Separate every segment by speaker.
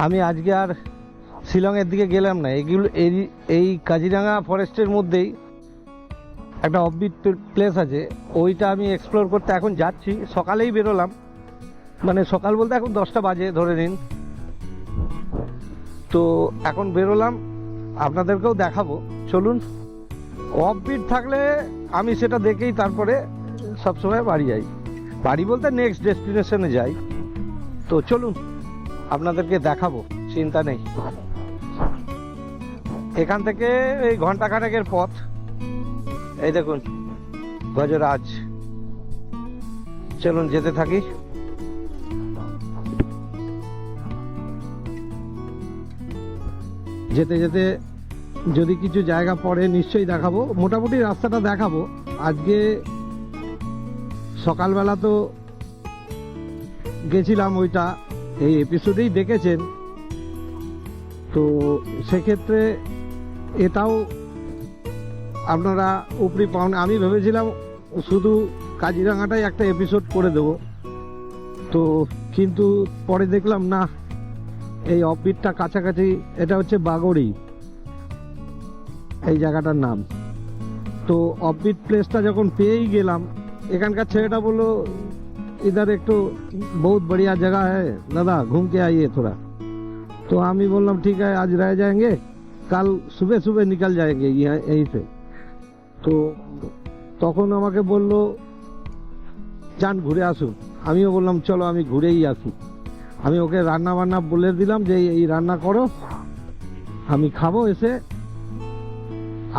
Speaker 1: আমি আজকে আর শিলংয়ের দিকে গেলাম না। এগুলো এই কাজিরাঙা ফরেস্টের মধ্যেই একটা অফবিট প্লেস আছে, ওইটা আমি এক্সপ্লোর করতে এখন যাচ্ছি। সকালেই বেরোলাম, মানে সকাল বলতে এখন 10টা বাজে ধরে নিন। তো এখন বেরোলাম, আপনাদেরকেও দেখাবো। চলুন, অফবিট থাকলে আমি সেটা দেখেই তারপরে সবসময় বাড়ি যাই। বাড়ি বলতে নেক্সট ডেস্টিনেশনে যাই। তো চলুন আপনাদেরকে দেখাবো, চিন্তা নেই। এখান থেকে এই ঘন্টাখানেকের পথ। এই দেখুন গজরাজ। চলুন যেতে থাকি। যেতে যেতে যদি কিছু জায়গা পড়ে নিশ্চয়ই দেখাবো। মোটামুটি রাস্তাটা দেখাবো। আজকে সকালবেলা তো গেছিলাম, ওইটা এই এপিসোডেই দেখেছেন। তো সেক্ষেত্রে এটাও আপনারা উপরি পান। আমি ভেবেছিলাম শুধু কাজিরাঙাটাই একটা এপিসোড করে দেব, তো কিন্তু পরে দেখলাম না, এই অফবিটটা কাছাকাছি। এটা হচ্ছে বাগড়ি এই জায়গাটার নাম। তো অফবিট প্লেসটা যখন পেয়েই গেলাম, এখানকার ছেলেটা বললো इधर एक तो बहुत बढ़िया जगह है दादा, घूम के आइए थोड़ा। तो हम ही बोलना ठीक है, आज रह जाएंगे, कल सुबह सुबह निकल जाएंगे यहीं से। तो তখন আমাকে বললো যান ঘুরে আসুন। আমিও বললাম চলো আমি ঘুরেই আসি। আমি ওকে রান্না বান্না বলে দিলাম যে এই রান্না করো, আমি খাবো এসে।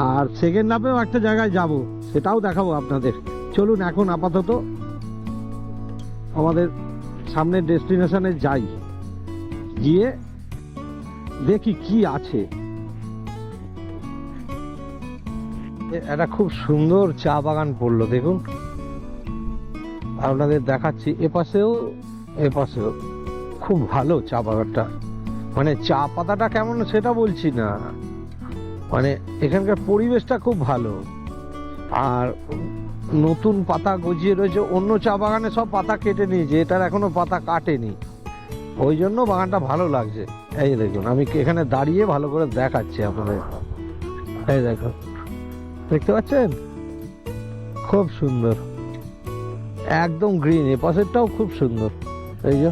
Speaker 1: আর সেকেন্ড হাফেও একটা জায়গায় যাব, সেটাও দেখাবো আপনাদের। চলুন এখন আপাতত আমাদের সামনের ডেস্টিনেশনে যাই, গিয়ে দেখি কি আছে। একটা খুব সুন্দর চা বাগান পড়লো, দেখুন আপনাদের দেখাচ্ছি। এপাশেও এপাশেও খুব ভালো চা বাগানটা। মানে চা পাতাটা কেমন সেটা বলছি না, মানে এখানকার পরিবেশটা খুব ভালো। আর নতুন পাতা গজিয়ে রয়েছে। অন্য চা বাগানে সব পাতা কেটে নিয়েছে, এটার এখনো পাতা কাটেনি, ওই জন্য বাগানটা ভালো লাগছে। এই দেখুন আমি এখানে দাঁড়িয়ে ভালো করে দেখাচ্ছি আপনাদের। এই দেখুন, দেখতে পাচ্ছেন খুব সুন্দর, একদম গ্রিন। এ পাশেরটাও খুব সুন্দর। এই যে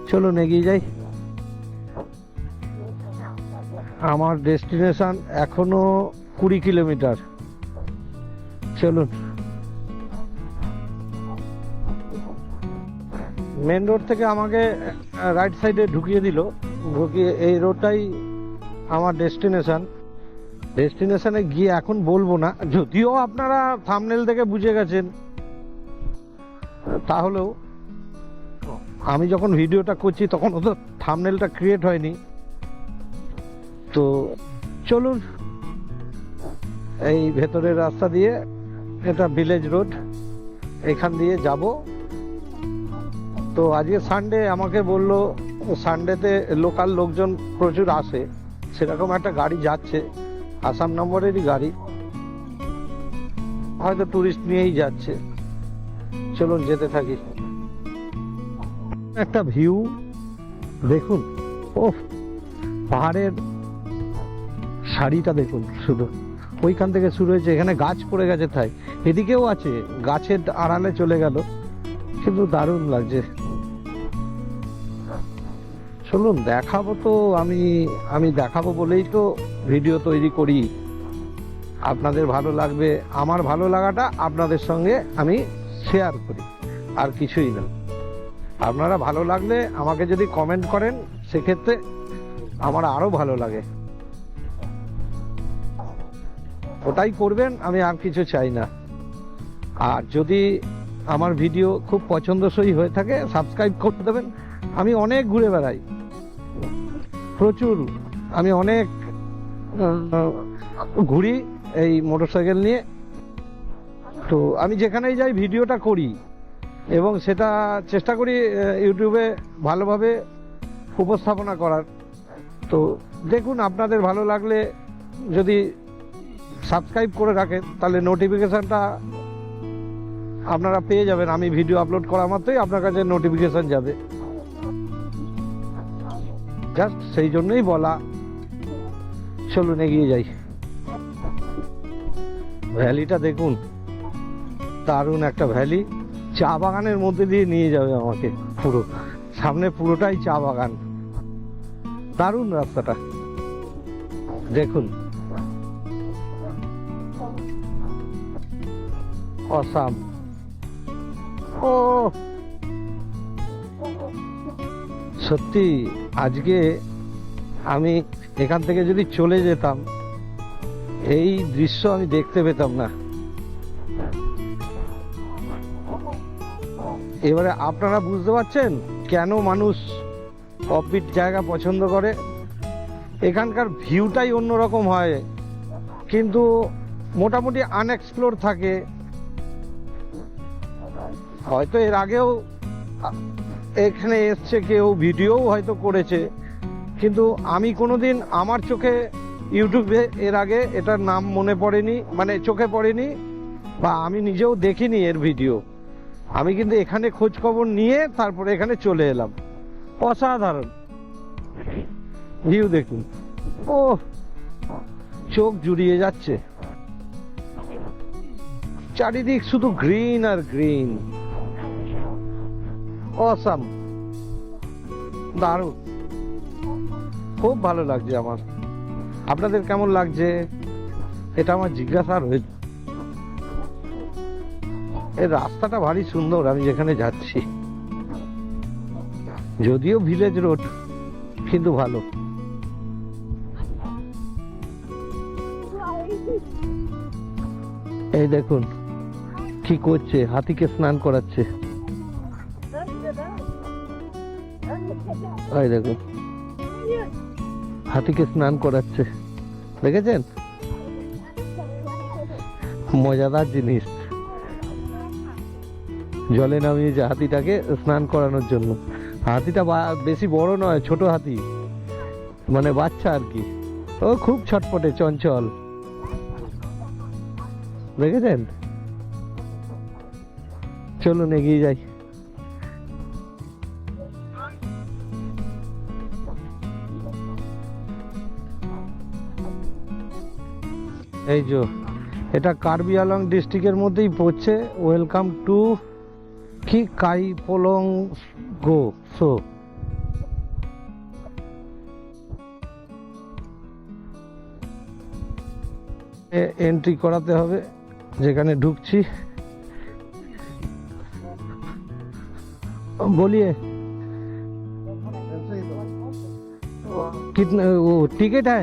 Speaker 1: চলুন এগিয়ে যাই। আমার ডেস্টিনেশন এখনো 20 কিলোমিটার। চলুন, মেন রোড থেকে আমাকে রাইট সাইডে ঢুকিয়ে দিল। ঢুকিয়ে এই রোডটাই আমার ডেস্টিনেশনে গিয়ে এখন বলবো না, যদিও আপনারা থাম্বনেল থেকে বুঝে গেছেন। তাহলেও আমি যখন ভিডিওটা করছি তখন তো থাম্বনেলটা ক্রিয়েট হয়নি। তো চলুন, এই ভেতরের রাস্তা দিয়ে, এটা ভিলেজ রোড, এখান দিয়ে যাব। তো আজকে সানডে, আমাকে বললো সানডেতে লোকাল লোকজন প্রচুর আসে, সেরকম একটা গাড়ি যাচ্ছে, আসাম নম্বরেরই গাড়ি, হয়তো টুরিস্ট নিয়েই যাচ্ছে। চলুন যেতে থাকি। একটা ভিউ দেখুন, ও পাহাড়ের শাড়িটা দেখুন, শুধু ওইখান থেকে শুরু হয়েছে। এখানে গাছ পড়ে গেছে, তাই এদিকেও আছে, গাছের আড়ালে চলে গেল, কিন্তু দারুণ লাগছে। চলুন দেখাবো। তো আমি দেখাবো বলেই তো ভিডিও তৈরি করি, আপনাদের ভালো লাগবে। আমার ভালো লাগাটা আপনাদের সঙ্গে আমি শেয়ার করি, আর কিছুই না। আপনারা ভালো লাগলে আমাকে যদি কমেন্ট করেন, সেক্ষেত্রে আমার আরো ভালো লাগে। ওটাই করবেন, আমি আর কিছু চাই না। আর যদি আমার ভিডিও খুব পছন্দসই হয়ে থাকে, সাবস্ক্রাইব করে দেবেন। আমি অনেক ঘুরে বেড়াই, প্রচুর। আমি অনেক ঘুরি এই মোটরসাইকেল নিয়ে। তো আমি যেখানেই যাই ভিডিওটা করি, এবং সেটা চেষ্টা করি ইউটিউবে ভালোভাবে উপস্থাপনা করার। তো দেখুন, আপনাদের ভালো লাগলে যদি সাবস্ক্রাইব করে রাখেন, তাহলে নোটিফিকেশনটা আপনারা পেয়ে যাবেন। আমি ভিডিও আপলোড করা মাত্রই আপনার কাছে নোটিফিকেশন যাবে। জাস্ট সেই জন্যই বলা। চলুন এগিয়ে যাই। ভ্যালিটা দেখুন, দারুণ একটা ভ্যালি। চা বাগানের মধ্যে দিয়ে নিয়ে যাবে আমাকে, পুরো সামনে পুরোটাই চা বাগান। দারুণ রাস্তাটা দেখুন, অসাম। ও সত্যি, আজকে আমি এখান থেকে যদি চলে যেতাম, এই দৃশ্য আমি দেখতে পেতাম না। এবারে আপনারা বুঝতে পারছেন কেন মানুষ অফবিট জায়গা পছন্দ করে। এখানকার ভিউটাই অন্যরকম হয়, কিন্তু মোটামুটি আনএক্সপ্লোর থাকে। হয়তো এর আগেও এখানে এসছে কেউ, ভিডিও হয়তো করেছে, কিন্তু আমি কোনোদিন আমার চোখে ইউটিউবে এর আগে এটার নাম মনে পড়েনি, মানে চোখে পড়েনি, বা আমি নিজেও দেখিনি এর ভিডিও। আমি কিন্তু এখানে খোঁজ খবর নিয়ে তারপরে এখানে চলে এলাম। অসাধারণ ভিউ দেখুন, ও চোখ জুড়িয়ে যাচ্ছে। চারিদিক শুধু গ্রিন আর গ্রিন, অসাম, দারুণ, খুব ভালো লাগছে আমার। আপনাদের কেমন লাগছে এটা আমার জিজ্ঞাসা রয়েছে। এই রাস্তাটা ভারী সুন্দর, আমি যেখানে যাচ্ছি, যদিও ভিলেজ রোড, কিন্তু ভালো। এই দেখুন কি করছে, হাতিকে স্নান করাচ্ছে। এই দেখুন হাতিকে স্নান করাচ্ছে, দেখেছেন? মজাদার জিনিস। জলে নামিয়েছে হাতিটাকে স্নান করানোর জন্য। হাতিটা বেশি বড় নয়, ছোট হাতি, মানে বাচ্চা আর কি। ও খুব ছটপটে, চঞ্চল, দেখেছেন? চলুন এগিয়ে যাই। এই যে এটা কার্বি আংলং ডিস্ট্রিক্টের মধ্যেই পড়ছে। ওয়েলকাম টু কি কাইপোলং গো সো। এন্ট্রি করাতে হবে যেখানে ঢুকছি। बोलिए कितने वो टिकट है?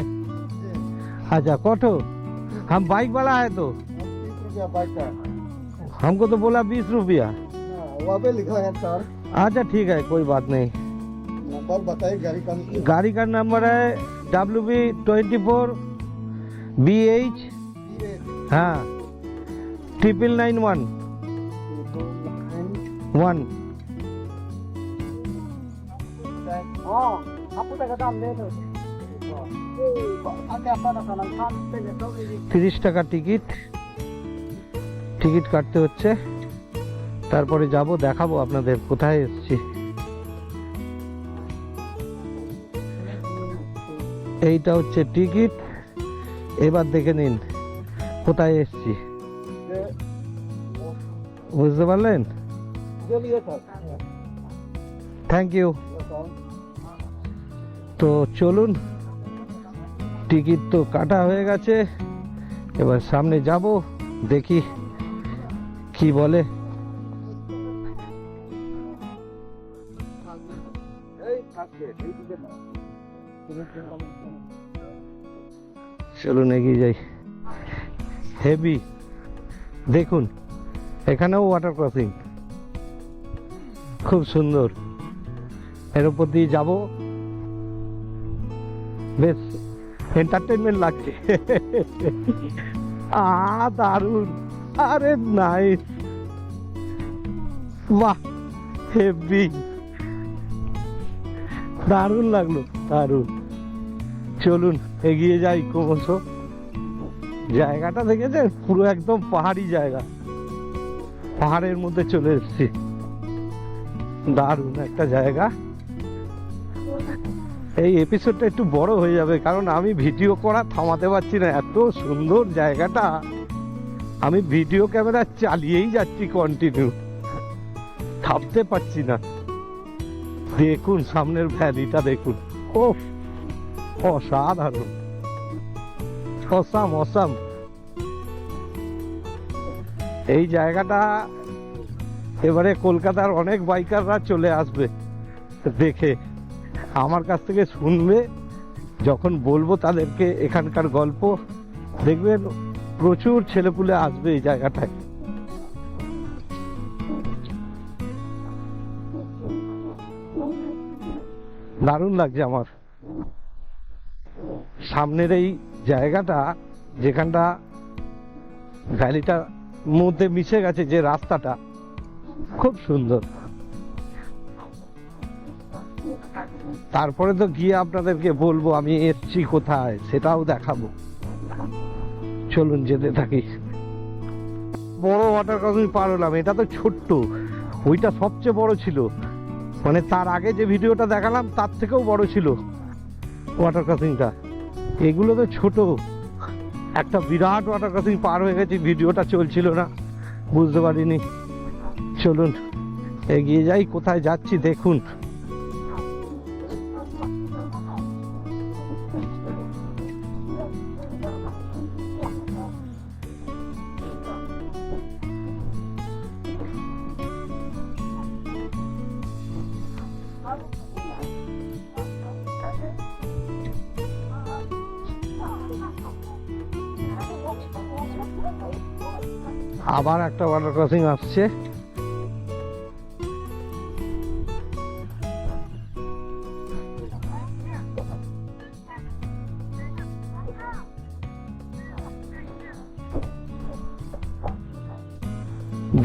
Speaker 1: अच्छा कौटो? हम बाइक वाला है तो
Speaker 2: 30 रुपया बाइक का।
Speaker 1: हमको तो बोला 20 रुपया।
Speaker 2: वहाँ पे लिखा है सर।
Speaker 1: अच्छा ठीक है, कोई बात नहीं।
Speaker 2: नंबर बताइए गाड़ी का।
Speaker 1: गाड़ी का नंबर है WB24 BH हाँ 9991 1।
Speaker 2: आपको का दाम दे दो।
Speaker 1: 30 টাকা টিকিট। টিকিট কাটতে হচ্ছে, তারপরে যাব, দেখাবো আপনাদের কোথায় এসেছি। এইটা হচ্ছে টিকিট। এবার দেখে নিন কোথায় এসেছি, বুঝতে পারলেন? Thank you. তো চলুন, টিকিট তো কাটা হয়ে গেছে, এবার সামনে যাব, দেখি কি বলে। চলুন এগিয়ে যাই। হেভি দেখুন, এখানেও ওয়াটার ক্রসিং, খুব সুন্দর। এর উপর দিয়ে যাবো, বেশ এন্টারটেনমেন্ট লাগছে। দারুন, আরে নাইস, বাহ হেভি, দারুন লাগলো, দারুন। চলুন এগিয়ে যাই ক্রমশ। জায়গাটা দেখেছেন, পুরো একদম পাহাড়ি জায়গা, পাহাড়ের মধ্যে চলে এসেছি। দারুন একটা জায়গা। এই এপিসোডটা একটু বড় হয়ে যাবে, কারণ আমি ভিডিও করা থামাতে পারছি না। এত সুন্দর জায়গাটা, আমি ভিডিও ক্যামেরা চালিয়েই যাচ্ছি কন্টিনিউ, থামতে পারছি না। দেখুন সামনের ভ্যালিটা দেখুন, ও অসাধারণ, অসাম অসাম। এই জায়গাটা এবারে কলকাতার অনেক বাইকাররা চলে আসবে দেখে, আমার কাছ থেকে শুনবে, যখন বলবো তাদেরকে এখানকার গল্প, দেখবেন প্রচুর ছেলেপুলে আসবে এই জায়গাটায়। দারুণ লাগছে আমার। সামনের এই জায়গাটা, যেখানটা ভ্যালিটার মধ্যে মিশে গেছে যে রাস্তাটা, খুব সুন্দর। তারপরে তো গিয়ে আপনাদেরকে বলবো আমি এসছি কোথায়, সেটাও দেখাবো। চলুন যেতে থাকি। বড় ওয়াটার ক্রসিং পার হলাম, এটা তো ছোট্ট, ওইটা সবচেয়ে বড় ছিল, মানে তার আগে যে ভিডিওটা দেখালাম তার থেকেও বড় ছিল ওয়াটার ক্রসিংটা। এগুলো তো ছোট, একটা বিরাট ওয়াটার ক্রসিং পার হয়ে গেছি, ভিডিওটা চলছিল না, বুঝতে পারিনি। চলুন এগিয়ে যাই, কোথায় যাচ্ছি দেখুন। আবার একটা ওয়াটার ক্রসিং আসছে,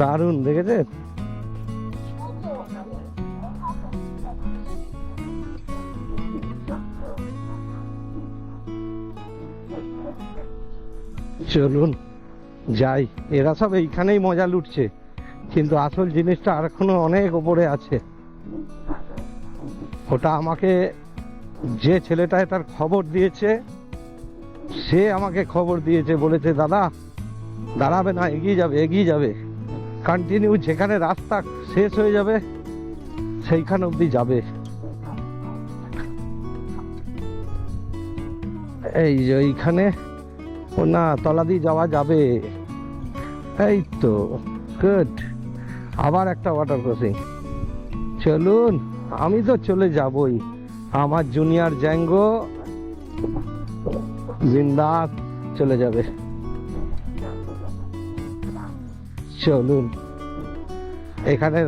Speaker 1: দারুণ দেখেছেন। চলুন যাই, এরা সব এইখানেই মজা লুটছে, কিন্তু আসল জিনিসটা আর এখনো অনেক উপরে আছে। ওটা আমাকে যে ছেলেটা এটার খবর দিয়েছে, সে আমাকে খবর দিয়েছে, বলেছে দাদা দাঁড়াবে না, এগিয়ে যাবে এগিয়ে যাবে, কন্টিনিউ, যেখানে রাস্তা শেষ হয়ে যাবে সেইখান অবধি যাবে। এই যে এইখানে, ও না, তলা দিয়ে যাওয়া যাবে, এই তো গুড। আবার একটা ওয়াটার ক্রসিং, চলুন, আমি তো চলে যাবই, আমার জুনিয়র জ্যাঙ্গো জিন্দাস চলে যাবে। চলুন, এখানে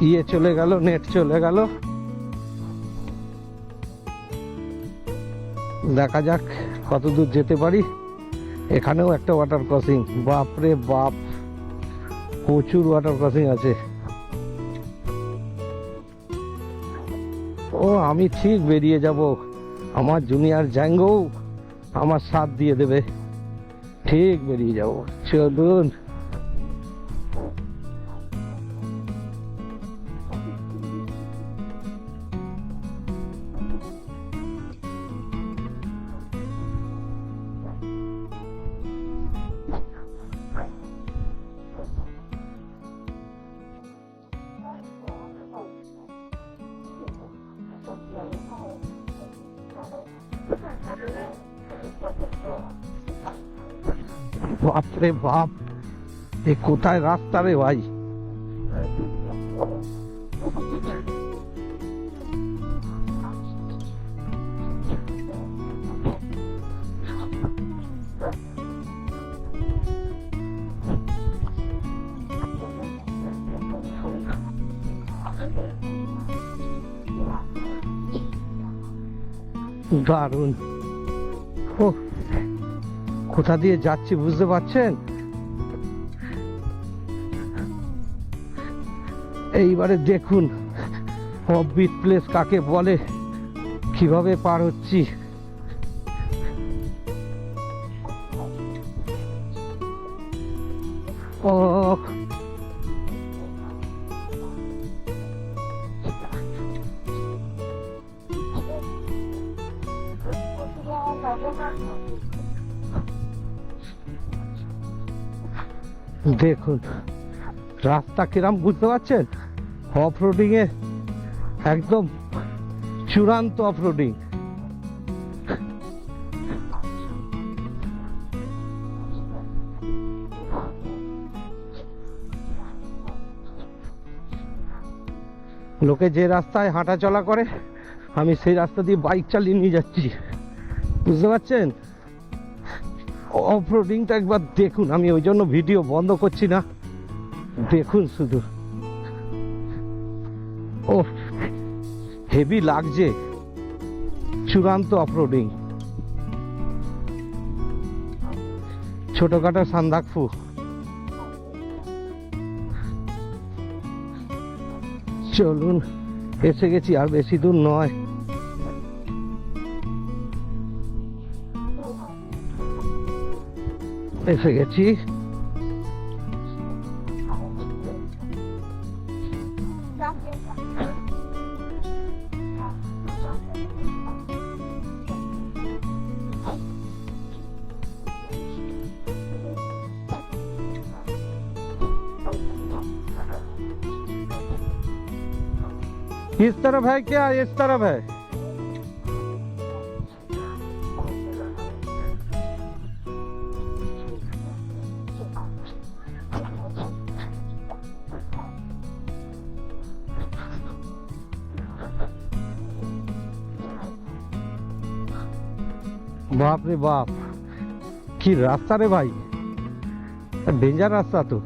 Speaker 1: ইয়ে চলে গেল, নেট চলে গেল, দেখা যাক কত দূর যেতে পারি। এখানেও একটা ওয়াটার ক্রসিং, বাপরে বাপ, প্রচুর ওয়াটার ক্রসিং আছে। ও আমি ঠিক বেরিয়ে যাব, আমার জুনিয়র জ্যাঙ্গো আমার সাথ দিয়ে দেবে, ঠিক বেরিয়ে যাব। চলুন বাপরে বাপ, এ কোথায় রাস্তা রে ভাই। দারুণ। ও কোথা দিয়ে যাচ্ছি বুঝতে পারছেন? এইবারে দেখুন অফবিট প্লেস কাকে বলে, কিভাবে পার হচ্ছি। ও দেখুন রাস্তা কিরাম বুঝতে পারছেন, অফ রোডিং এ একদম চূড়ান্ত অফ রোডিং। লোকে যে রাস্তায় হাঁটা চলা করে আমি সেই রাস্তা দিয়ে বাইক চালিয়ে নিয়ে যাচ্ছি, বুঝতে পারছেন। অফ রোডিংটা একবার দেখুন, আমি ওই জন্য ভিডিও বন্ধ করছি না, দেখুন শুধু। ও হেভি লাগছে, চূড়ান্ত অফ রোডিং। ছোটখাটো সান্দাকফু। চলুন এসে গেছি, আর বেশি দূর নয়। এসে গেছি। इस तरफ है क्या, इस तरफ है? बाप रे बाप, কি রাস্তা রে ভাই, ডেঞ্জার রাস্তা তো।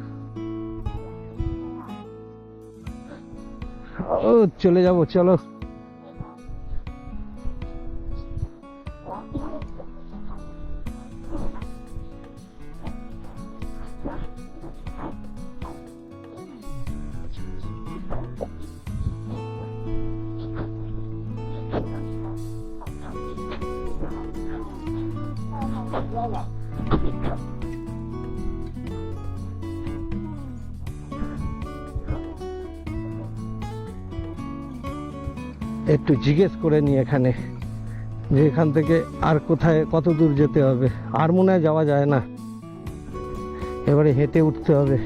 Speaker 1: ও চলে যাব, চলো। একটু জিজ্ঞেস করে নি এখানে যে এখান থেকে আর কোথায় কত দূর যেতে হবে, আর মনে হয় যাওয়া যায় না, এবারে হেঁটে উঠতে হবে।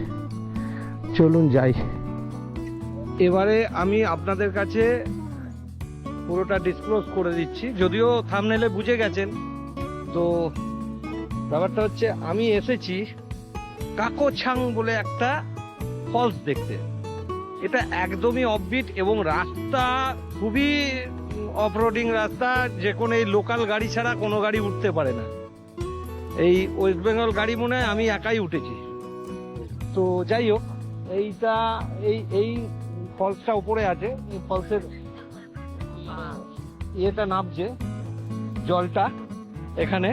Speaker 1: চলুন যাই। এবারে আমি আপনাদের কাছে পুরোটা ডিসক্লোজ করে দিচ্ছি, যদিও থাম্বনেলে বুঝে গেছেন। তো ব্যাপারটা হচ্ছে আমি এসেছি কাকোছাং বলে একটা ফলস দেখতে। এটা একদমই অফবিট এবং রাস্তা খুবই অফরোডিং রাস্তা, যে কোনো এই লোকাল গাড়ি ছাড়া কোনো গাড়ি উঠতে পারে না। এই ওয়েস্ট বেঙ্গল গাড়ি মনে হয় আমি একাই উঠেছি। তো যাই হোক, এইটা এই ফলসটা উপরে আছে, এই ফলসের ইয়েটা নামছে জলটা এখানে।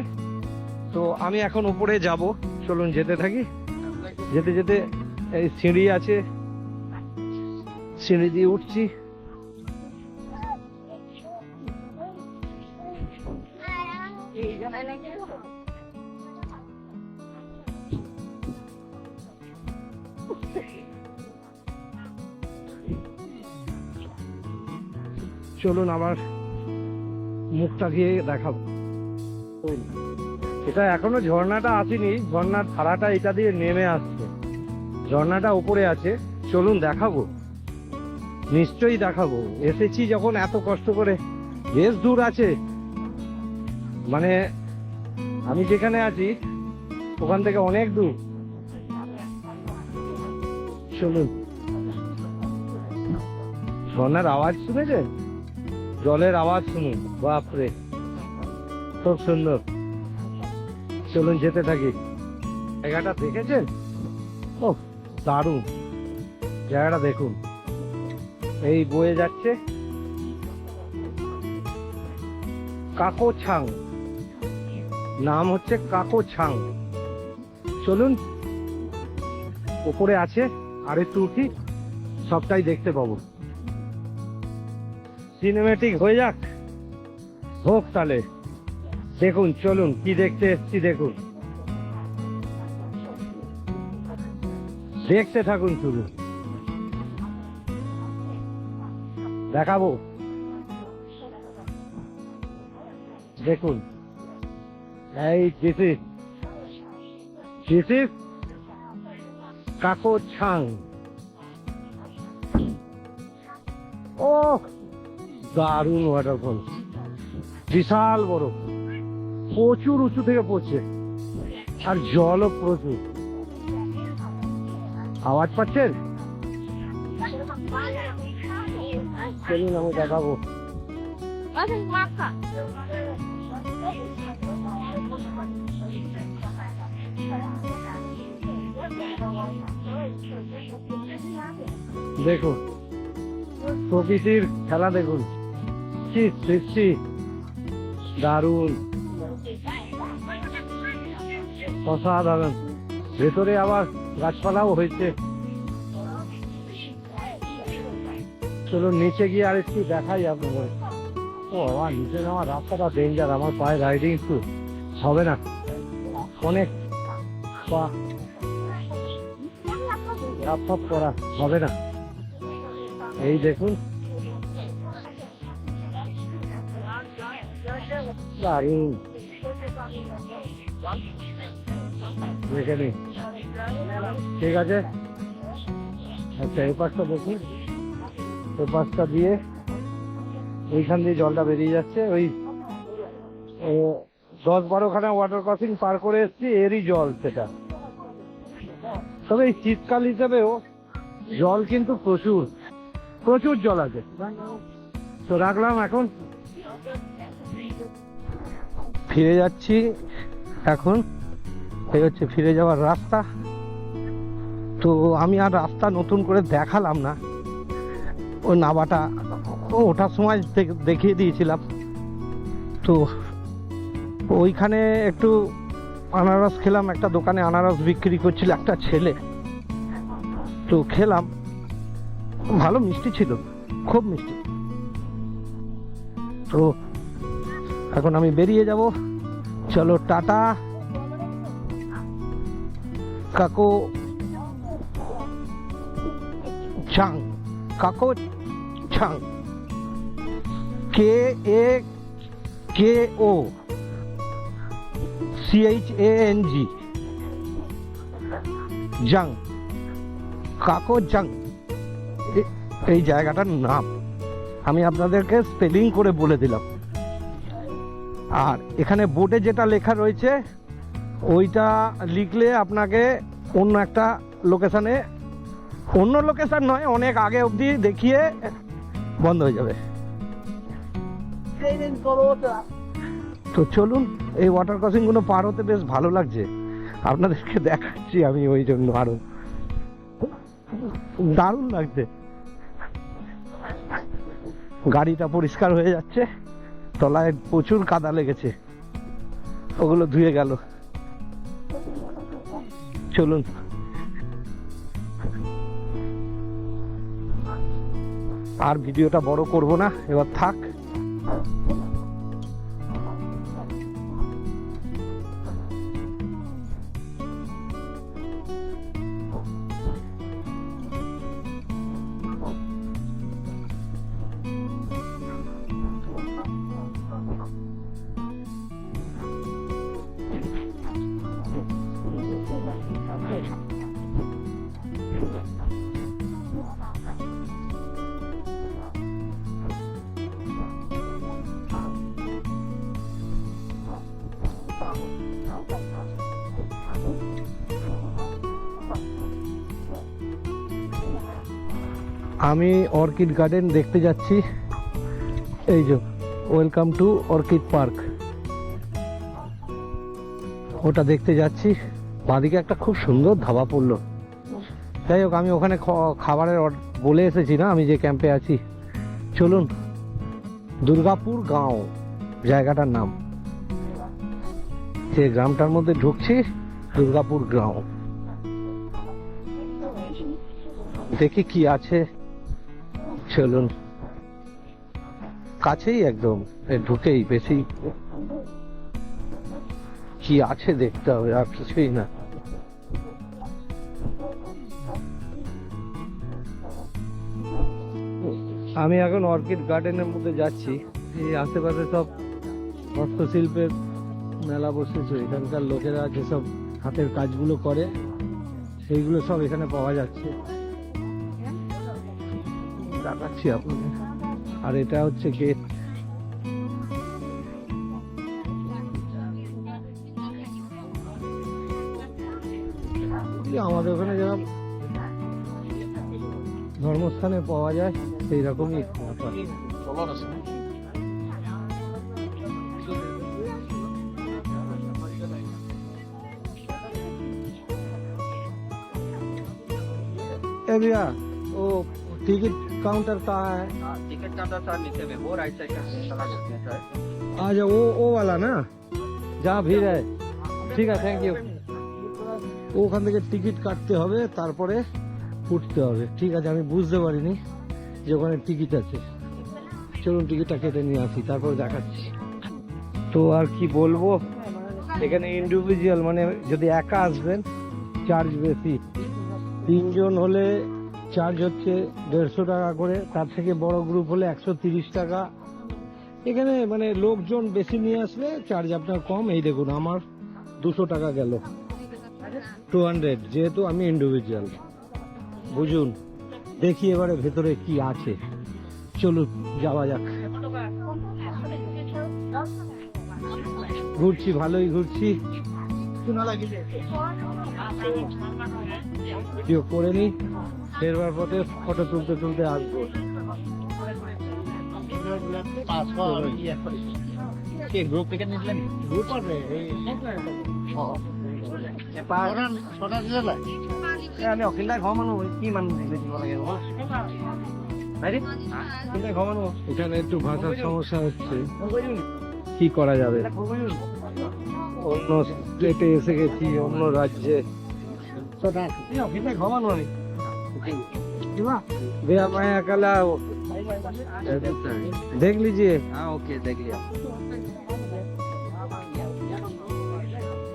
Speaker 1: তো আমি এখন উপরে যাব, চলুন যেতে থাকি। যেতে যেতে এই সিঁড়ি আছে, সিঁড়ি দিয়ে উঠছি। চলুন আমার মুখটা দিয়ে দেখাবো। এটা এখনো ঝর্ণাটা আসেনি, ঝর্ণার ধারাটা এটা দিয়ে নেমে আসছে, ঝর্ণাটা উপরে আছে। চলুন দেখাবো, নিশ্চয়ই দেখাবো। এসেছি যখন এত কষ্ট করে, বেশ দূর আছে, মানে আমি যেখানে আছি ওখান থেকে অনেক দূর। চলুন, ঝর্ণার আওয়াজ শুনেছেন, জলের আওয়াজ শুনুন, বাপরে খুব সুন্দর। চলুন যেতে থাকি। জায়গাটা দেখেছেন? ও দারুণ জায়গাটা, দেখুন এই বয়ে যাচ্ছে কাকোছাং, নাম হচ্ছে কাকোছাং। চলুন উপরে আছে, আর একটু উঠি, সবটাই দেখতে পাবো। সিনেমেটিক হয়ে যাক, হোক তাহলে। দেখুন চলুন কি দেখতে এসছি, দেখুন, দেখতে থাকুন, শুধু দেখাবো। দেখুন এই this is কাকো ছাং। ও দারুণ ওয়াটারফল, বিশাল বড়, প্রচুর উঁচু থেকে পড়ছে আর জলও প্রচুর। আওয়াজ পাচ্ছেন? চলুন আমি দেখাবো। দেখুন প্রকৃতির খেলা, দেখুন কি সৃষ্টি, দারুণ, অসাধারণ। ভেতরে আবার গাছপালাও হয়েছে। চলুন নিচে গিয়ে আর একটু দেখাই আপনাদের। ও আমার নিচে নামার রাস্তাটা ডেঞ্জার, আমার পায়ে রাইডিং একটু হবে না, অনেক পা করা হবে না। এই দেখুন দারুণ, দেখে নিন। ঠিক আছে, আচ্ছা এই পাশটা দেখুন, এই পাশটা দিয়ে এইখান দিয়ে জলটা বেরিয়ে যাচ্ছে। ওই 10-12খানা ওয়াটার ক্রসিং পার করে এসছি, এরই জল সেটা। তবে এই শীতকাল হিসেবেও জল কিন্তু প্রচুর প্রচুর জল আছে। তো রাখলাম, এখন ফিরে যাচ্ছি। এখন এই হচ্ছে ফিরে যাওয়ার রাস্তা। তো আমি আর রাস্তা নতুন করে দেখালাম না, ও নাবাটা ওঠার সময় দেখিয়ে দিয়েছিলাম। তো ওইখানে একটু আনারস খেলাম, একটা দোকানে আনারস বিক্রি করছিল একটা ছেলে, তো খেলাম, ভালো মিষ্টি ছিল, খুব মিষ্টি। তো এখন আমি বেরিয়ে যাব। চলো টাটা। কাকো ছাং, কাকো ছাং, KAKO CHANG, জাং, কাকো জাং এই জায়গাটার নাম। আমি আপনাদেরকে স্পেলিং করে বলে দিলাম। আর এখানে বোর্ডে যেটা লেখা রয়েছে ওইটা লিখলে আপনাকে অন্য একটা লোকেশানে, অন্য লোকেশান নয়, অনেক আগে অবধি দেখিয়ে বন্ধ হয়ে যাবে। তো চলুন, এই ওয়াটার ক্রসিং গুলো পার হতে বেশ ভালো লাগছে, আপনাদেরকে দেখাচ্ছি আমি, ওই জন্য আরো দারুণ লাগছে। গাড়িটা পরিষ্কার হয়ে যাচ্ছে, তলায় প্রচুর কাদা লেগেছে, ওগুলো ধুয়ে গেল। চলুন, আর ভিডিওটা বড় করব না, এবার থাক। আমি অর্কিড গার্ডেন দেখতে যাচ্ছি। এই যে ওয়েলকাম টু অর্কিড পার্ক, ওটা দেখতে যাচ্ছি। বাঁদিকে একটা খুব সুন্দর ধাবা পড়লো। যাই হোক, আমি ওখানে খাবারের বলে এসেছি না আমি যে ক্যাম্পে আছি। চলুন, দুর্গাপুর গাঁও জায়গাটার নাম। যে গ্রামটার মধ্যে ঢুকছি, দুর্গাপুর গাঁও। দেখি কি আছে। চলুন, কাছেই একদম, ঢুকেই বেশি কি আছে দেখতে হবে, আর কিছুই না। আমি এখন অর্কিড গার্ডেনের মধ্যে যাচ্ছি। এই আশেপাশে সব হস্তশিল্পের মেলা বসেছে, এখানকার লোকেরা যেসব হাতের কাজগুলো করে সেইগুলো সব এখানে পাওয়া যাচ্ছে, দেখাচ্ছি আপনাদের। আর এটা হচ্ছে গেট। আমাদের ওখানে যেরকম ধর্মস্থানে পাওয়া যায় সেই রকমই ব্যাপার। ए भैया वो टिकट काउंटर कहाँ है?
Speaker 3: टिकट काउंटर सर नीचे में वो राइट साइड का चला जाते हैं सर।
Speaker 1: अच्छा वो वाला ना जहाँ भीड़ है। ঠিক আছে, থ্যাংক ইউ। ওখান থেকে টিকিট কাটতে হবে, তারপরে উঠতে হবে। ঠিক আছে, আমি বুঝতে পারিনি যে ওখানে টিকিট আছে। চলুন টিকিটটা কেটে নিয়ে আসি, তারপর দেখাচ্ছি। তো আর কি বলবো, এখানে ইন্ডিভিজুয়াল মানে যদি একা আসবেন চার্জ বেশি, 3 জন হলে চার্জ হচ্ছে 150 টাকা করে, তার থেকে বড় গ্রুপ হলে 130 টাকা। এখানে মানে লোকজন বেশি নিয়ে আসলে চার্জ আপনার কম। এই দেখুন আমার 200 টাকা গেল, 200, যেহেতু আমি ইন্ডিভিজুয়াল। বুঝুন, দেখি এবারে ভেতরে কি আছে। চলুন যাওয়া যাক। ঘুরছি, ভালোই ঘুরছি, কেউ করে নি। ফেরবার পথে ফটো তুলতে তুলতে আসবো।
Speaker 3: গ্রুপ টিকেট নিলেন? গ্রুপ আছে আমি অখিলদাই ঘৰ মানুহ কি মানুহ দিব লাগে ঘৰ মানুহ।
Speaker 1: এখানে একটু ভাষার সমস্যা হচ্ছে, কি করা যাবে। অন্য স্টেটে এসে গেছি, অন্য রাজ্যে।
Speaker 3: অখিলদাই ঘৰ মানুহ আমি
Speaker 1: भैया मैं अकेला देख लीजिए।
Speaker 3: हाँ ओके देख लिया।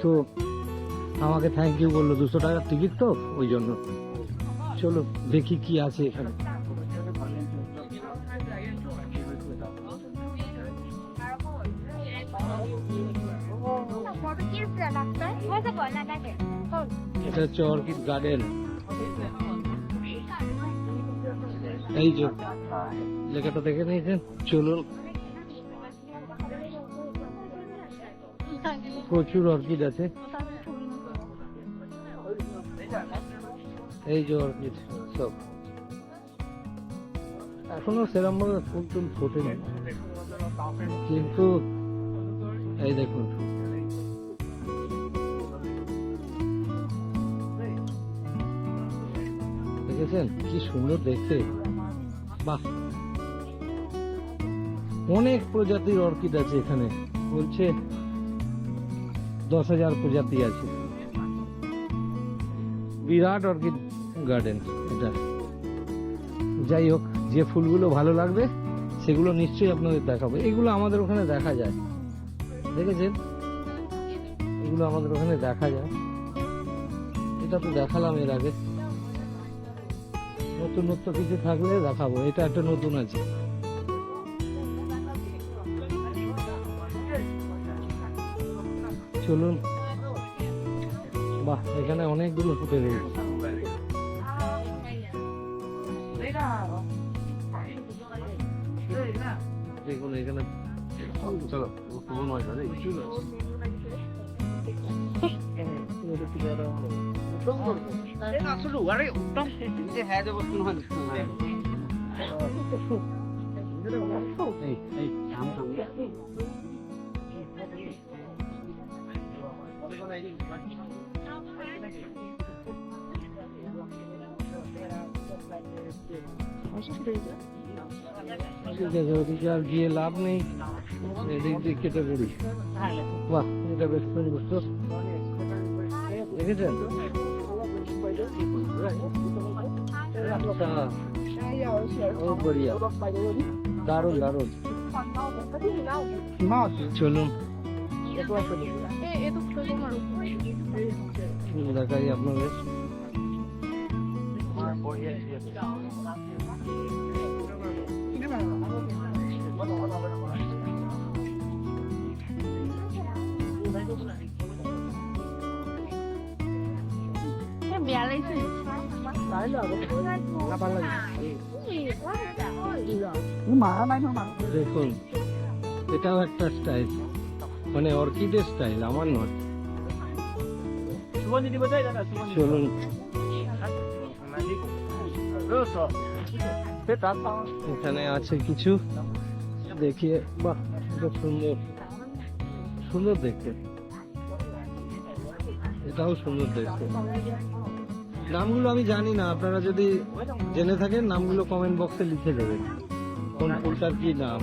Speaker 1: তো আমাকে থ্যাংক ইউ বললো, 200 টাকার টিকিট তো ওই জন্য। চলো দেখি কি আছে এখানে। এটা হচ্ছে অর্কিড গার্ডেন। এই যে লেখাটা দেখে নিয়েছেন। চলুন, প্রচুর অর্কিড আছে। এই যে অর্কিড সব, এখনো সেরকম ভাবে ফুল টুল ফোটেনি, কিন্তু এই দেখুন দেখেছেন কি সুন্দর দেখতে। বাহ, অনেক প্রজাতির অর্কিড আছে এখানে, বলছে 10,000 প্রজাতি আছে। বিরাট অর্কিড গার্ডেন এটা। যাই হোক, যে ফুলগুলো ভালো লাগবে সেগুলো নিশ্চয়ই আপনাদের দেখাবো। এগুলো আমাদের ওখানে দেখা যায়, দেখেছেন, এগুলো আমাদের ওখানে দেখা যায়। এটা তো দেখালাম এর আগে, নতুনত্ব কিছু থাকলে দেখাবো। এটা একটা নতুন আছে। চলুন, বাহ, এখানে অনেকগুলো ফুটে রয়েছে। দেখুন এখানে, চলো
Speaker 3: है जो वस्तु
Speaker 1: ঠিক আছে, ওদিকে আর গিয়ে লাভ নেই, এদিক দিয়ে কেটে পড়ি। বাহ, এটা বেশ সুন্দর তো, দেখেছেন? আচ্ছা, বহুত বড়িয়া, দারুণ দারুণ। চলুন দেখাই আপনাদের। দেখুন এটাও একটা স্টাইল, মানে অর্কিডের স্টাইল, আমার নয়। চলুন এখানে আছে কিছু দেখিয়ে। বাহ, এটা সুন্দর, সুন্দর দেখতে, এটাও সুন্দর দেখতে। নামগুলো আমি জানি না, আপনারা যদি জেনে থাকেন নামগুলো কমেন্ট বক্সে লিখে দেবেন কোন ফুলটার কি নাম।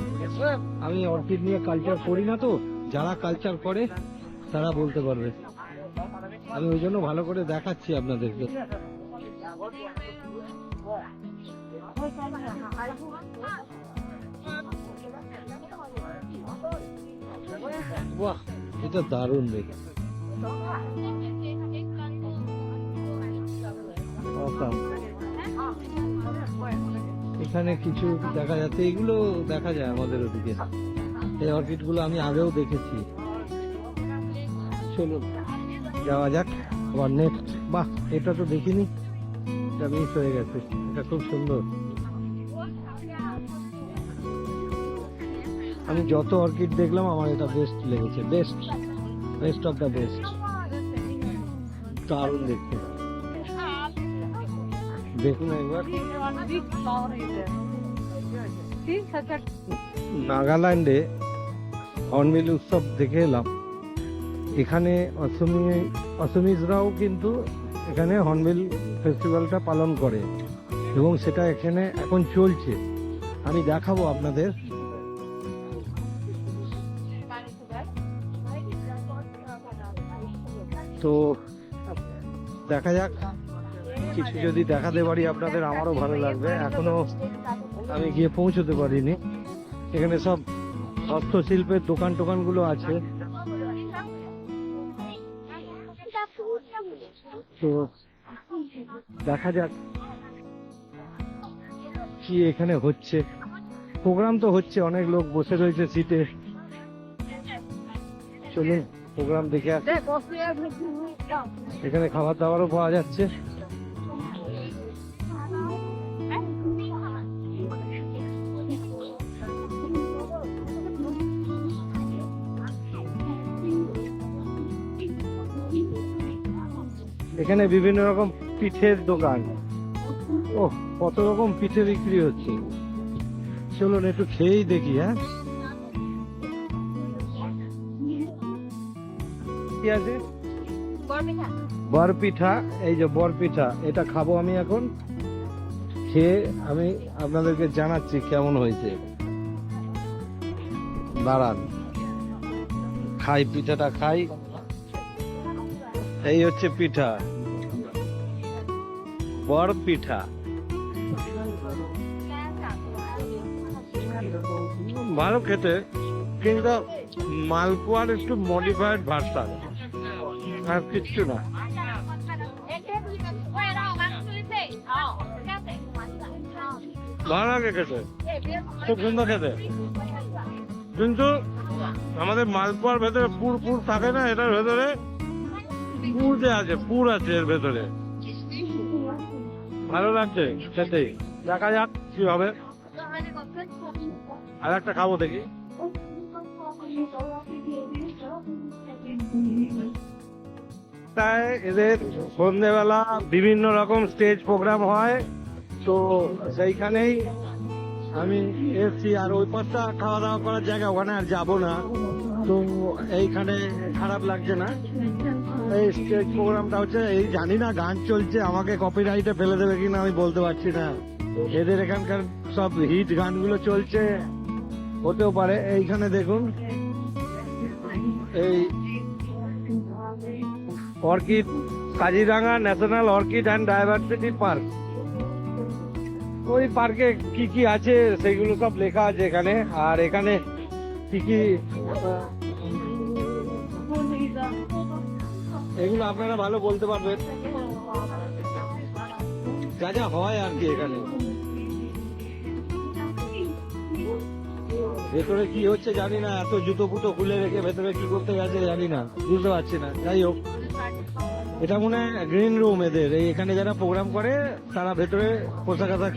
Speaker 1: আমি অর্কিড নিয়ে কালচার করি না, তো যারা কালচার করে তারা বলতে পারবে। আমি ওই জন্য ভালো করে দেখাচ্ছি আপনাদেরকে। বাহ, এটা দারুণ দেখে। এখানে কিছু দেখা যাচ্ছে, এগুলো দেখা যায় আমাদের ওদিকে। এই অর্কিড গুলো আমি আগেও দেখেছি। চলুন যাওয়া যাক আবার নেক্সট। বাহ, এটা তো দেখিনি, এটা মিস হয়ে গেছে। এটা খুব সুন্দর। আমি যত অর্কিড দেখলাম আমার এটা বেস্ট লেগেছে, best, best of the best. দারুণ দেখতে, দেখুন একবার। নাগাল্যান্ডে হর্নবিল উৎসব দেখে এলাম। এখানে অসমিজরাও কিন্তু এখানে হর্নবিল ফেস্টিভ্যালটা পালন করে এবং সেটা এখানে এখন চলছে। আমি দেখাবো আপনাদের। তো দেখা যাক, কিছু যদি দেখাতে পারি আপনাদের আমারও ভালো লাগবে। এখনো আমি গিয়ে পৌঁছতে পারিনি। এখানে সব হস্তশিল্পের দোকানগুলো আছে। তো দেখা যাক কি এখানে হচ্ছে। প্রোগ্রাম তো হচ্ছে, অনেক লোক বসে রয়েছে সিটে। চলুন প্রোগ্রাম দেখে আসি। এখানে খাবার দাবারও পাওয়া যাচ্ছে। এখানে বিভিন্ন রকম পিঠের দোকান। ও, কত রকম পিঠে বিক্রি হচ্ছে। চলুন একটু খেয়েই দেখি। হ্যাঁ, কি আছে? বরপিঠা। এই যে বরপিঠা, এটা খাবো আমি এখন। খেয়ে আমি আপনাদেরকে জানাচ্ছি কেমন হয়েছে। দাঁড়ান খাই, পিঠাটা খাই। এই হচ্ছে পিঠা, বরপিঠা। ভালো খেতে, কিন্তু মালপোয়ার একটু মডিফাইড ভার্সন, আর কিচ্ছু না। ভালো লাগে খেতে, খুব সুন্দর খেতে। কিন্তু আমাদের মালপোয়ার ভেতরে পুর পুর থাকে না, এটার ভেতরে পুর যে আছে, পুর আছে এর ভেতরে। ভালো লাগছে খেতে। দেখা যাক কি হবে। আর একটা খাবো দেখি। তাই এদের সন্ধ্যেবেলা বিভিন্ন রকম স্টেজ প্রোগ্রাম হয়, তো সেইখানেই আমি এসছি। আর ওই পাশটা খাওয়া দাওয়া করার জায়গা, ওখানে আর যাবো না। তো এইখানে খারাপ লাগছে না। এই স্টেজ প্রোগ্রামটা হচ্ছে, এই জানি না গান চলছে, আমাকে কপিরাইটে ফেলে দেবে কিনা আমি বলতে পারছি না। এদের এখানকার সব হিট গানগুলো চলছে, হতেও পারে। এইখানে দেখুন, এই orchid, Kaziranga national orchid and diversity park. ওই পার্কে কি কি আছে সেগুলো সব লেখা আছে এখানে। আর এখানে কি কি, এগুলো আপনারা ভালো বলতে পারবেন, যা যা হয় আর কি এখানে। ভেতরে কি হচ্ছে জানি না, এত জুতো ফুটো খুলে রেখে ভেতরে কি করতে গেছে জানি না, বুঝতে পারছি না। যাই হোক, এটা মনে হয় গ্রিন রুম এদের, এই এখানে যারা প্রোগ্রাম করে তারা ভেতরে পোশাক আশাক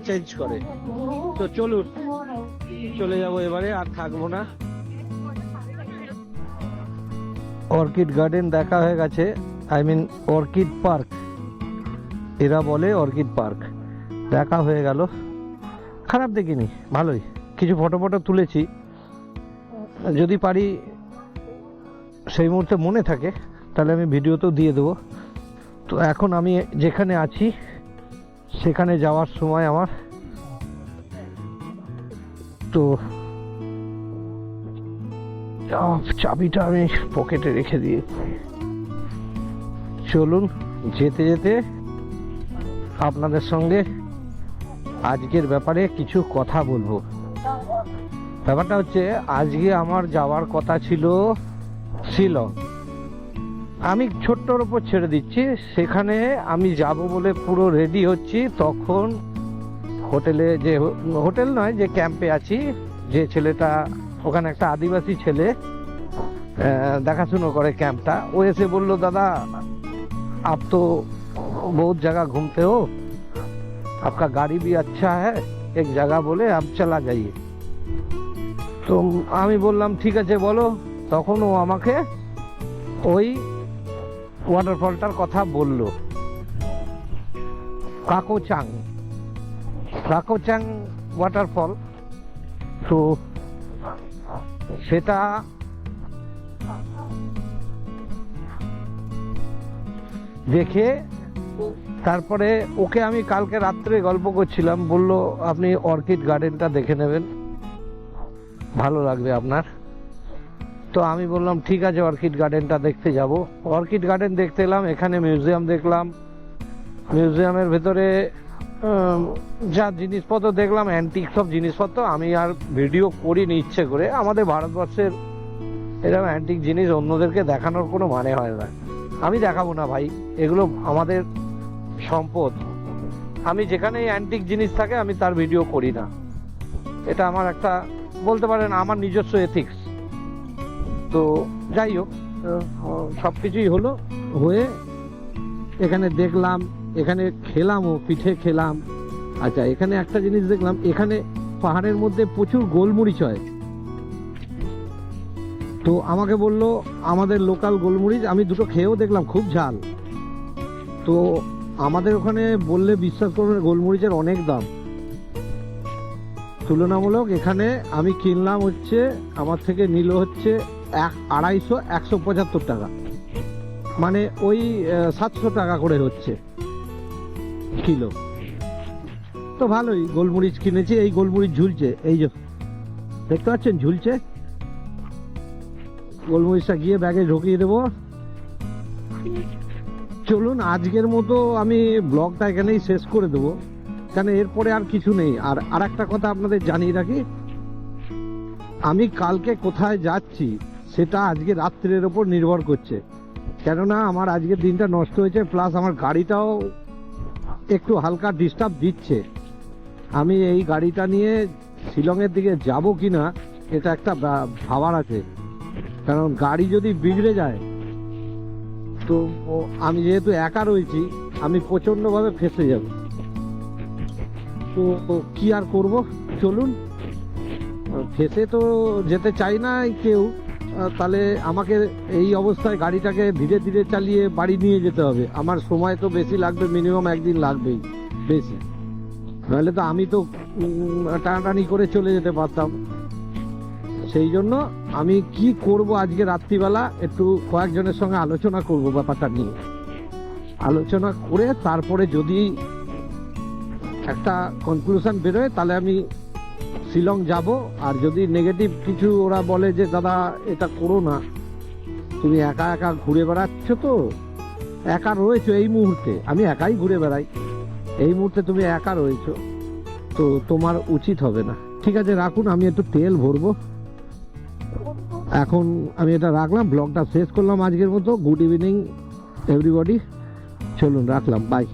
Speaker 1: চেঞ্জ করে। তো চলুন চলে যাব এবারে, আর থাকবো না। অর্কিড গার্ডেন দেখা হয়ে গেছে, আই মিন অর্কিড পার্ক, এরা বলে অর্কিড পার্ক, দেখা হয়ে গেল। খারাপ দেখিনি, ভালোই। কিছু ফটো ফটো তুলেছি, যদি পারি সেই মুহূর্তে মনে থাকে তাহলে আমি ভিডিওতেও দিয়ে দেবো। তো এখন আমি যেখানে আছি সেখানে যাওয়ার সময় আমার, তো চাবিটা আমি পকেটে রেখে দিয়েছি। চলুন যেতে যেতে আপনাদের সঙ্গে আজকের ব্যাপারে কিছু কথা বলবো। ব্যাপারটা হচ্ছে, আজকে আমার যাওয়ার কথা ছিল শিলং। আমি ছোট্টর উপর ছেড়ে দিচ্ছি, সেখানে আমি যাব বলে পুরো রেডি হচ্ছি। তখন হোটেলে, যে হোটেল নয়, যে ক্যাম্পে আছি, যে ছেলেটা ওখানে, একটা আদিবাসী ছেলে দেখাশুনো করে ক্যাম্পটা, ও এসে বললো, দাদা आप तो बहुत जगह घूमते हो, आपका गाड़ी भी अच्छा है, एक जगह बोले आप चला जाइए। তো আমি বললাম ঠিক আছে বলো। তখন ও আমাকে ওই ওয়াটারফলটার কথা বলল, কাকোচাং ওয়াটারফল। তো সেটা দেখে তারপরে ওকে আমি কালকে রাত্রে গল্প করছিলাম, বলল আপনি অর্কিড গার্ডেনটা দেখে নেবেন, ভালো লাগবে আপনার। তো আমি বললাম ঠিক আছে, অর্কিড গার্ডেনটা দেখতে যাব। অর্কিড গার্ডেন দেখতে এলাম, এখানে মিউজিয়াম দেখলাম। মিউজিয়ামের ভেতরে যা জিনিসপত্র দেখলাম, অ্যান্টিক সব জিনিসপত্র। আমি আর ভিডিও করিনি ইচ্ছে করে, আমাদের ভারতবর্ষের এরকম অ্যান্টিক জিনিস অন্যদেরকে দেখানোর কোনো মানে হয় না। আমি দেখাবো না ভাই, এগুলো আমাদের সম্পদ। আমি যেখানে অ্যান্টিক জিনিস থাকে আমি তার ভিডিও করি না। এটা আমার একটা, বলতে পারেন আমার নিজস্ব এথিক্স। তো যাই হোক, সব কিছুই হলো, হয়ে এখানে দেখলাম, এখানে খেলামও, পিঠে খেলাম। আচ্ছা, এখানে একটা জিনিস দেখলাম, এখানে পাহাড়ের মধ্যে প্রচুর গোলমরিচ হয়। তো আমাকে বললো আমাদের লোকাল গোলমরিচ, আমি দুটো খেয়েও দেখলাম, খুব ঝাল। তো আমাদের ওখানে বললে বিশ্বাস করবেন, গোলমরিচের অনেক দাম তুলনামূলক। এখানে আমি কিনলাম হচ্ছে, আমার থেকে নিল হচ্ছে 150 টাকা, মানে ওই 700 টাকা করে হচ্ছে কিলো। তো ভালোই গোলমরিচ কিনেছি। এই গোলমরিচ ঝুলছে, এই যে দেখতে পাচ্ছেন ঝুলছে। গোলমরিচটা গিয়ে ব্যাগে ঢুকিয়ে দেবো। চলুন আজকের মতো আমি ব্লগটা এখানেই শেষ করে দেবো, কেন এরপরে আর কিছু নেই। আর একটা কথা আপনাদের জানিয়ে রাখি, আমি কালকে কোথায় যাচ্ছি সেটা আজকে রাত্রের ওপর নির্ভর করছে। কেননা আমার আজকের দিনটা নষ্ট হয়েছে, প্লাস আমার গাড়িটাও একটু হালকা ডিস্টার্ব দিচ্ছে। আমি এই গাড়িটা নিয়ে শিলংয়ের দিকে যাব কিনা এটা একটা ভাবার আছে, কারণ গাড়ি যদি বিগড়ে যায় তো আমি যেহেতু একা রয়েছি, আমি প্রচণ্ডভাবে ফেঁসে যাব। তো কি আর করব, চলুন। ফেঁসে তো যেতে চাই না কেউ, তাহলে আমাকে এই অবস্থায় গাড়িটাকে ধীরে ধীরে চালিয়ে বাড়ি নিয়ে যেতে হবে। আমার সময় তো বেশি লাগবে, মিনিমাম একদিন লাগবেই বেশি, নাহলে তো আমি তো টানাটানি করে চলে যেতে পারতাম। সেই জন্য আমি কি করব, আজকে রাত্রিবেলা একটু কয়েকজনের সঙ্গে আলোচনা করব ব্যাপারটা নিয়ে। আলোচনা করে তারপরে যদি একটা কনক্লুশন বেরোয় তাহলে আমি শিলং যাব। আর যদি নেগেটিভ কিছু ওরা বলে যে দাদা এটা করো না, তুমি একা একা ঘুরে বেড়াচ্ছ, তো একা রয়েছো এই মুহূর্তে, আমি একাই ঘুরে বেড়াই, এই মুহূর্তে তুমি একা রয়েছো, তো তোমার উচিত হবে না। ঠিক আছে রাখুন, আমি একটু তেল ভরবো। এখন আমি এটা রাখলাম, ব্লগটা শেষ করলাম আজকের মতো। গুড ইভিনিং এভরিবডি, চলুন রাখলাম, বাই।